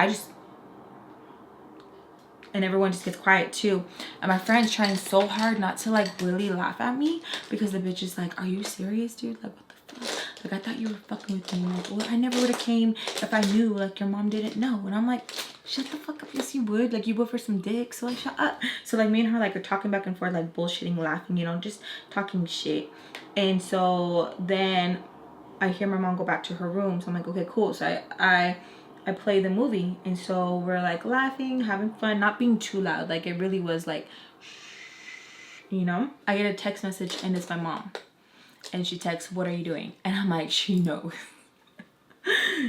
and everyone just gets quiet too, and my friend's trying so hard not to like really laugh at me, because the bitch is like, are you serious, dude? Like, what the fuck? Like, I thought you were fucking with me. Like, well, I never would have came if I knew like your mom didn't know. And I'm like, shut the fuck up. Yes, you would. Like, you would for some dick. So like, shut up. So like, me and her like are talking back and forth, like bullshitting, laughing, you know, just talking shit. And so then I hear my mom go back to her room. So I'm like, okay, cool. So I play the movie, and so we're like laughing, having fun, not being too loud. Like, it really was like, you know. I get a text message, and it's my mom, and she texts, what are you doing? And I'm like, she knows.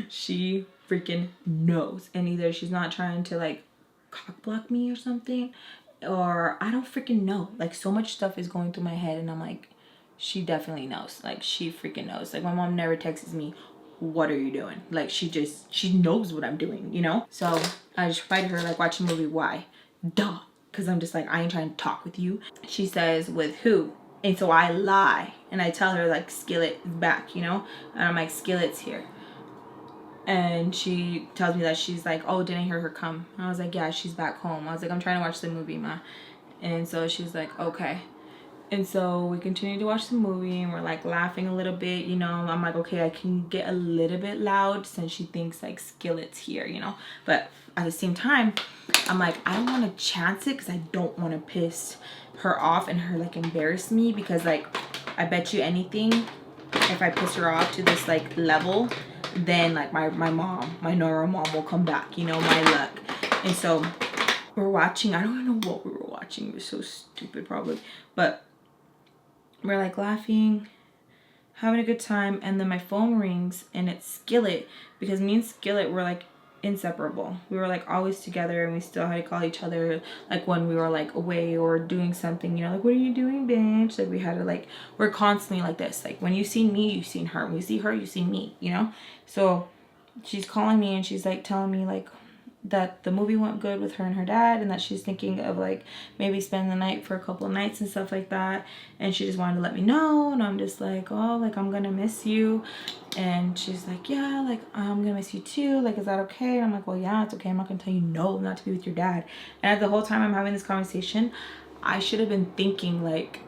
She freaking knows. And either she's not trying to like cock block me or something, or I don't freaking know. Like, so much stuff is going through my head, and I'm like, she definitely knows. Like, she freaking knows. Like, my mom never texts me, what are you doing? Like, she knows what I'm doing, you know. So I just replied to her like, watch a movie. Why? Duh. Because I'm just like, I ain't trying to talk with you. She says, with who? And so I lie, and I tell her like, Skillet is back, you know. And I'm like, Skillet's here. And she tells me that she's like, oh, didn't hear her come. And I was like, yeah, she's back home. I was like, I'm trying to watch the movie, ma. And so she's like, okay. And so we continue to watch the movie, and we're like laughing a little bit, you know. I'm like, okay, I can get a little bit loud since she thinks like Skillet's here, you know. But at the same time, I'm like, I don't want to chance it, because I don't want to piss her off and her like embarrass me, because like, I bet you anything, if I piss her off to this like level, then like my mom, my normal mom will come back, you know, my luck. And so we're watching, I don't even know what we were watching, it was so stupid probably, but we're like laughing, having a good time, and then my phone rings, and it's Skillet, because me and Skillet were like inseparable. We were like always together, and we still had to call each other like when we were like away or doing something, you know, like, what are you doing, bitch? Like, we had to like, we're constantly like this. Like, when you see me, you seen her. When you see her, you see me, you know. So she's calling me, and she's like telling me like that the movie went good with her and her dad, and that she's thinking of like maybe spending the night for a couple of nights and stuff like that, and she just wanted to let me know. And I'm just like, oh, like, I'm gonna miss you. And she's like, yeah, like, I'm gonna miss you too, like, is that okay? And I'm like, well, yeah, it's okay. I'm not gonna tell you no, not to be with your dad. And the whole time I'm having this conversation, I should have been thinking like,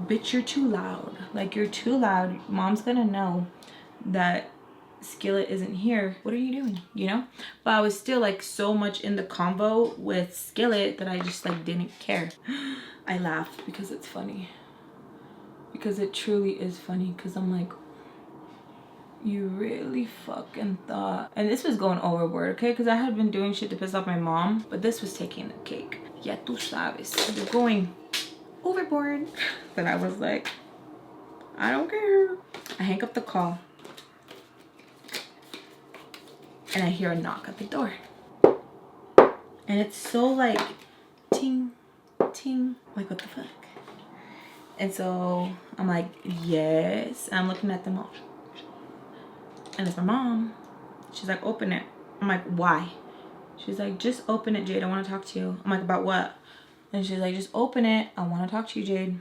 bitch, you're too loud. Like, you're too loud. Mom's gonna know that Skillet isn't here. What are you doing? You know? But I was still like so much in the convo with Skillet that I just like didn't care. I laughed because it's funny. Because it truly is funny. Because I'm like, you really fucking thought. And this was going overboard, okay? Because I had been doing shit to piss off my mom. But this was taking the cake. Ya tú sabes. You're going overboard. But I was like, I don't care. I hang up the call. And I hear a knock at the door. And it's so like ting, ting. Like, what the fuck? And so I'm like, yes. And I'm looking at them all. And it's my mom. She's like, open it. I'm like, why? She's like, just open it, Jade. I want to talk to you. I'm like, about what? And she's like, just open it. I want to talk to you, Jade.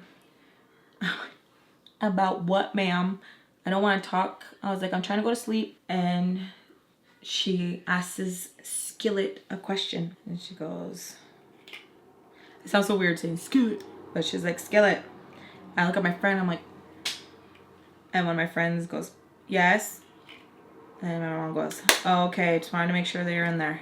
About what, ma'am? I don't want to talk. I was like, I'm trying to go to sleep. And she asks Skillet a question. And she goes, it sounds so weird saying Skillet. But she's like, Skillet. I look at my friend. I'm like, and one of my friends goes, yes. And my mom goes, oh, okay. Just wanted to make sure that you're in there.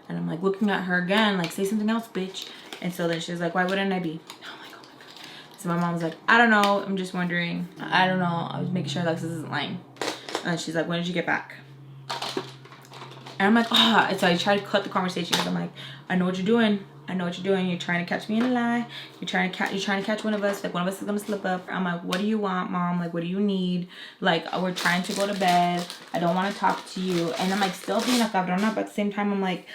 And I'm like looking at her again, like, say something else, bitch. And so then she's like, why wouldn't I be? I'm like, oh my God. So my mom's like, I don't know. I'm just wondering. I don't know. I was making sure Alexis isn't lying. And she's like, when did you get back? And I'm like, ah. And so I try to cut the conversation because I'm like, I know what you're doing. I know what you're doing. You're trying to catch me in a lie. You're trying to catch one of us. Like, one of us is gonna slip up. I'm like, what do you want, mom? Like, what do you need? Like, we're trying to go to bed. I don't want to talk to you. And I'm like, still being a cabrona, but at the same time, I'm like,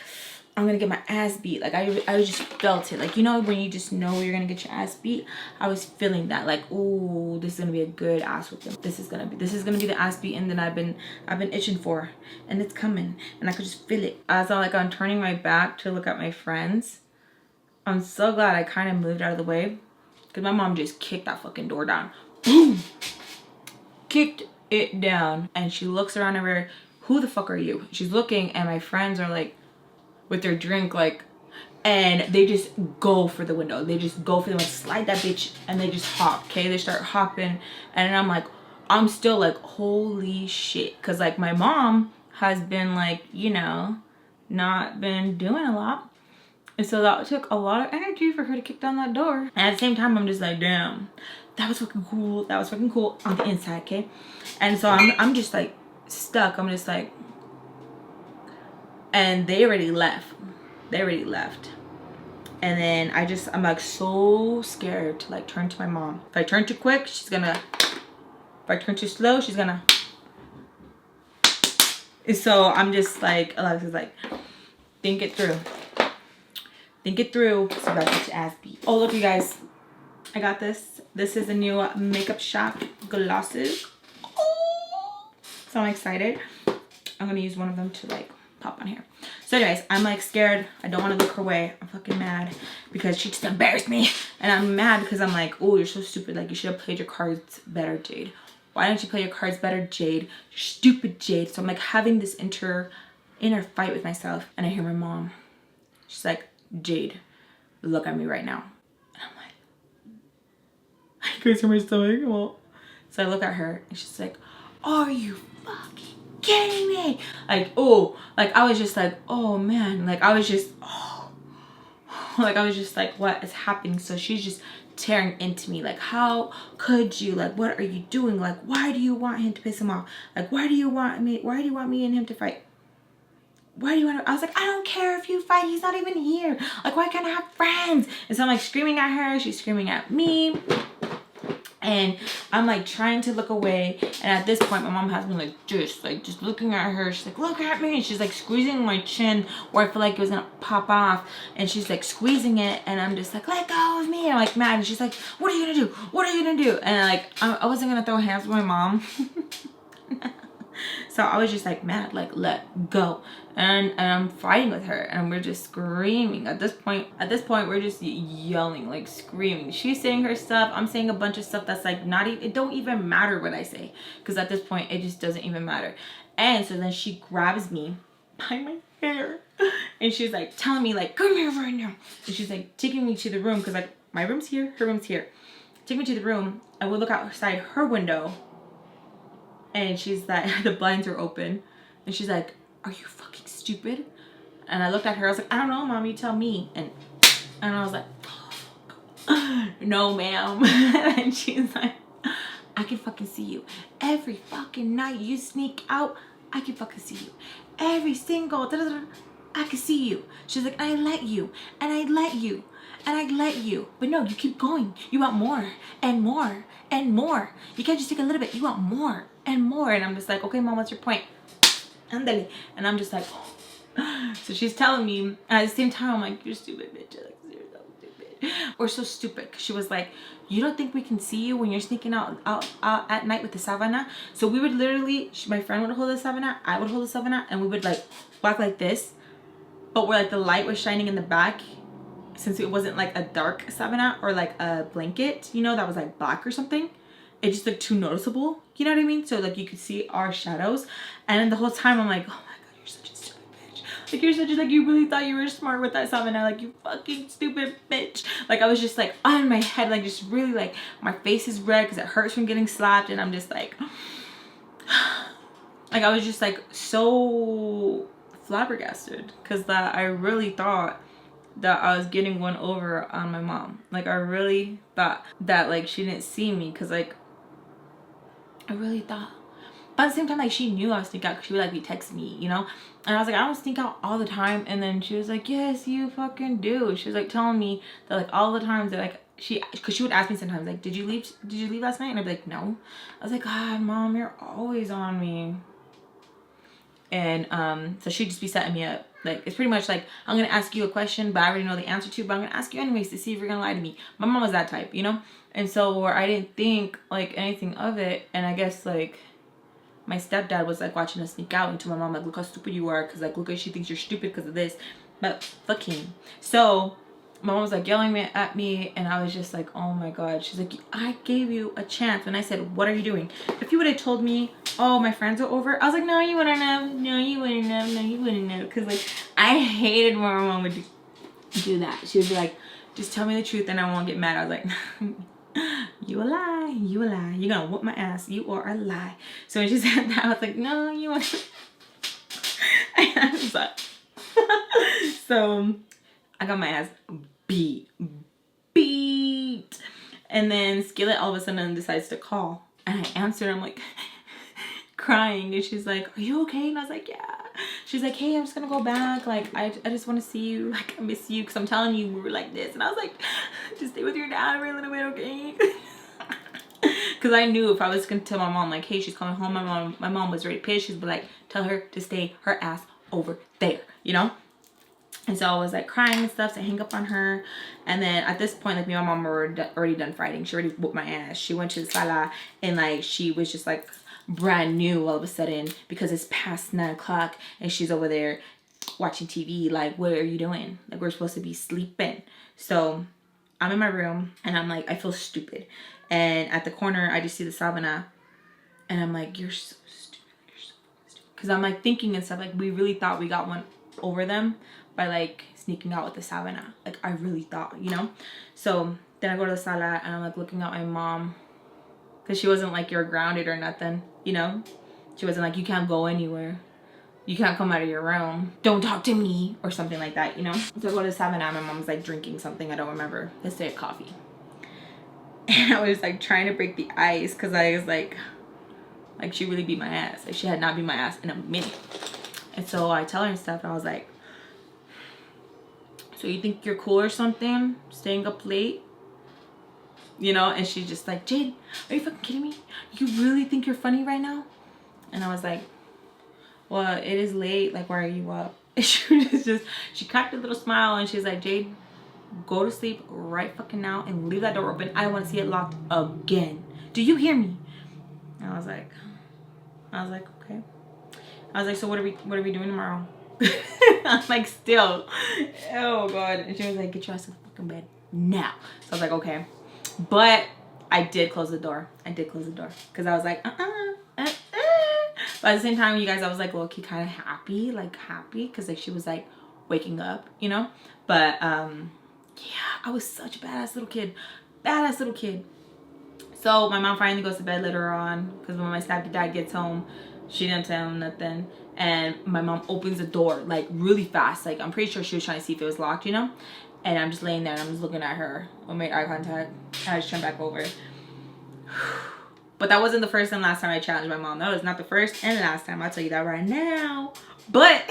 I'm gonna get my ass beat. Like, I just felt it. Like, you know, when you just know you're gonna get your ass beat, I was feeling that. Like, ooh, this is gonna be a good ass whooping. This is gonna be the ass beating that I've been itching for, and it's coming, and I could just feel it. As I'm turning my back to look at my friends, I'm so glad I kind of moved out of the way, because my mom just kicked that fucking door down. Boom! Kicked it down, and she looks around everywhere. Who the fuck are you? She's looking, and my friends are like, with their drink, like, and they just go for the window. They just go for the window, slide that bitch, and they just hop, okay? They start hopping, and I'm like, I'm still like, holy shit. Because, like, my mom has been, like, you know, not been doing a lot. And so that took a lot of energy for her to kick down that door. And at the same time, I'm just like, damn, that was fucking cool. That was fucking cool on the inside, okay? And so I'm just, like, stuck. I'm just like, and they already left. And then I'm like so scared to like turn to my mom. If I turn too quick, she's gonna, if I turn too slow, she's gonna. And so I'm just like, Alexis, like, think it through. Think it through so that get your ass beat. Oh, look, you guys, I got this. This is a new Makeup Shop glosses. Oh, so I'm excited. I'm gonna use one of them to like pop on here. So anyways, I'm like scared. I don't want to look her way. I'm fucking mad because she just embarrassed me. And I'm mad because I'm like, oh, you're so stupid. Like, you should have played your cards better, Jade. Why don't you play your cards better, Jade? You're stupid, Jade. So I'm like having this inner fight with myself. And I hear my mom. She's like, Jade, look at me right now. And I'm like, you guys hear my stomach? Well, so I look at her and she's like, are you fucking kidding me? Like, oh, like I was just like, oh man, like I was just, oh, like I was just like, what is happening? So she's just tearing into me, like, how could you, like, what are you doing? Like, why do you want him to piss him off? Like, why do you want me and him to fight? Why do you want to? I was like, I don't care if you fight, he's not even here. Like, why can't I have friends? And so I'm like screaming at her, she's screaming at me. And I'm like trying to look away. And at this point, my mom has me like just looking at her. She's like, look at me. And she's like squeezing my chin where I feel like it was gonna pop off. And she's like squeezing it. And I'm just like, let go of me. And I'm like mad. And she's like, what are you gonna do? What are you gonna do? And like, I wasn't gonna throw hands with my mom. So I was just like mad, like, let go. And I'm fighting with her, and we're just screaming. At this point, we're just yelling, like screaming. She's saying her stuff. I'm saying a bunch of stuff that's like not even, it don't even matter what I say. Because at this point, it just doesn't even matter. And so then she grabs me by my hair. And she's like telling me like, come here right now. And she's like taking me to the room. Because like my room's here, her room's here. Take me to the room. And we'll look outside her window. And she's like, the blinds are open. And she's like, are you fucking stupid? And I looked at her, I was like, I don't know, Mom, you tell me. And I was like, no, ma'am. And she's like, I can fucking see you. Every fucking night you sneak out, I can fucking see you. Every single, I can see you. She's like, I let you, and I let you, and I let you. But no, you keep going. You want more, and more, and more. You can't just take a little bit. You want more, and more. And I'm just like, okay, Mom, what's your point? Andale. And I'm just like, so she's telling me, and at the same time, I'm like, you're stupid, bitch. Like, you're so stupid. Or so stupid. Cause she was like, you don't think we can see you when you're sneaking out at night with the savana? So we would literally, my friend would hold the savana, I would hold the savana, and we would like walk like this, but where like the light was shining in the back, since it wasn't like a dark savana or like a blanket, you know, that was like black or something. It just looked too noticeable, you know what I mean? So like you could see our shadows, and then the whole time I'm like, oh my god, you're such a stupid bitch. Like you're such a, like you really thought you were smart with that savana, like you fucking stupid bitch. Like I was just like on my head, like just really like my face is red because it hurts from getting slapped, and I'm just like I was just like so flabbergasted because that I really thought that I was getting one over on my mom. Like I really thought that like she didn't see me, because like I really thought. But at the same time, like she knew I was sneak out because she would like be texting me, you know? And I was like, I don't sneak out all the time. And then she was like, yes, you fucking do. She was like telling me that like all the times that like because she would ask me sometimes like, did you leave last night? And I'd be like, no. I was like, God, Mom, you're always on me. And so she'd just be setting me up. Like it's pretty much like, I'm gonna ask you a question but I already know the answer to, but I'm gonna ask you anyways to see if you're gonna lie to me. My mom was that type, you know? And so where I didn't think like anything of it, and I guess like my stepdad was like watching us sneak out, and to my mom like, look how stupid you are, because like look at, she thinks you're stupid because of this. But fuck him. So my mom was like yelling at me, and I was just like, oh my god. She's like, I gave you a chance. And I said, what are you doing? If you would have told me, oh, my friends are over, I was like, no, you wouldn't have. No, you wouldn't have. No, you wouldn't have. Because like I hated when my mom would do that. She would be like, just tell me the truth and I won't get mad. I was like, you a lie, you a lie, you're gonna whoop my ass, you are a lie. So when she said that, I was like, no, you are. So I got my ass beat. And then Skillet all of a sudden decides to call, and I answered. I'm like crying, and she's like, are you okay? And I was like, yeah. She's like, hey, I'm just gonna go back, like I just want to see you, like I miss you, because I'm telling you we were like this. And I was like, just stay with your dad for a little bit, okay? Because I knew if I was gonna tell my mom like, hey, she's coming home, my mom was ready to piss. She'd be like, tell her to stay her ass over there, you know? And so I was like crying and stuff, so I hang up on her. And then at this point, like me and my mom were already done fighting. She already whooped my ass. She went to the sala, and like she was just like brand new all of a sudden, because it's past 9 o'clock and she's over there watching TV. Like, what are you doing? Like, we're supposed to be sleeping. So I'm in my room, and I'm like, I feel stupid. And at the corner, I just see the Sabana, and I'm like, you're so stupid. You're so stupid. Because I'm like thinking and stuff, like we really thought we got one over them by like sneaking out with the Sabana. Like I really thought, you know? So then I go to the sala, and I'm like looking at my mom, because she wasn't like, you're grounded or nothing, you know? She wasn't like, you can't go anywhere. You can't come out of your room. Don't talk to me, or something like that, you know? So I go to 7 and my mom's like drinking something. I don't remember. Let's say a coffee. And I was like trying to break the ice, because I was like she really beat my ass. Like she had not beat my ass in a minute. And so I tell her and stuff, and I was like, so you think you're cool or something? Staying up late? You know? And she's just like, Jade, are you fucking kidding me? You really think you're funny right now? And I was like, well, it is late. Like, why are you up? And she cracked a little smile, and she's like, Jade, go to sleep right fucking now and leave that door open. I don't want to see it locked again. Do you hear me? And I was like, okay. I was like, so what are we doing tomorrow? I'm like, still. Oh god. And she was like, get your ass to the fucking bed now. So I was like, okay. But I did close the door. Because I was like, But at the same time, you guys, I was like low-key kind of happy. Because like she was like waking up, you know? But yeah, I was such a badass little kid. So my mom finally goes to bed later on because when my stepdad gets home, she didn't tell him nothing. And my mom opens the door like really fast. Like I'm pretty sure she was trying to see if it was locked, you know? And I'm just laying there and I'm just looking at her. I made eye contact. I just turned back over. But that wasn't the first and last time I challenged my mom. That was not the first and the last time. I'll tell you that right now. But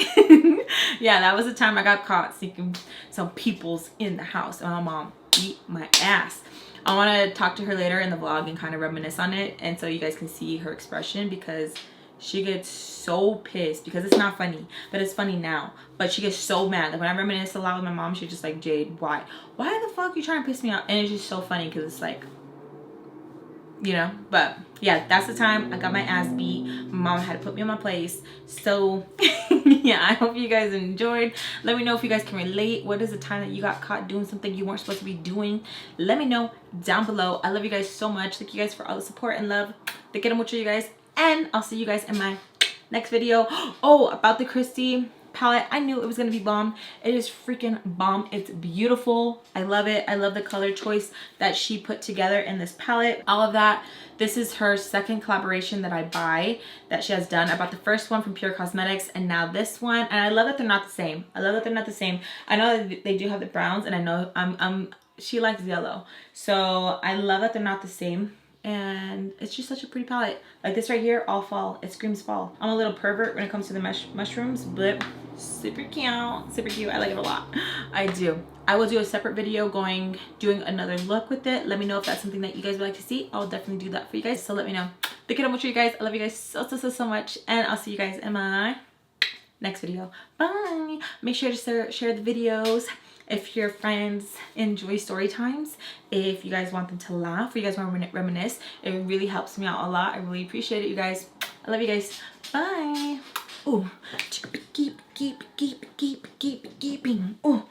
yeah, that was the time I got caught sneaking some peoples in the house. And my mom beat my ass. I want to talk to her later in the vlog and kind of reminisce on it. And so you guys can see her expression because she gets so pissed because it's not funny, but it's funny now. But she gets so mad. Like when I reminisce a lot with my mom, she's just like, Jade, why the fuck you trying to piss me off? And it's just so funny because it's like, you know. But yeah, that's the time I got my ass beat. My mom had to put me in my place. So yeah, I hope you guys enjoyed. Let me know if you guys can relate. What is the time that you got caught doing something you weren't supposed to be doing? Let me know down below. I love you guys so much. Thank you guys for all the support and love. They get them with you guys. And I'll see you guys in my next video. Oh, about the Christy palette. I knew it was going to be bomb. It is freaking bomb. It's beautiful. I love it. I love the color choice that she put together in this palette. All of that. This is her second collaboration that I buy that she has done. I bought the first one from Pure Cosmetics and now this one. And I love that they're not the same. I love that they're not the same. I know that they do have the browns and I know she likes yellow. So I love that they're not the same. And it's just such a pretty palette. Like this right here, all fall. It screams fall. I'm a little pervert when it comes to the mushrooms, but super cute. Super cute. I like it a lot. I do. I will do a separate video doing another look with it. Let me know if that's something that you guys would like to see. I'll definitely do that for you guys. So let me know. Thank you so much, you guys. I love you guys so much. And I'll see you guys in my next video. Bye. Make sure to share the videos. If your friends enjoy story times, if you guys want them to laugh, or you guys want to reminisce, it really helps me out a lot. I really appreciate it, you guys. I love you guys. Bye. Oh, keeping. Oh.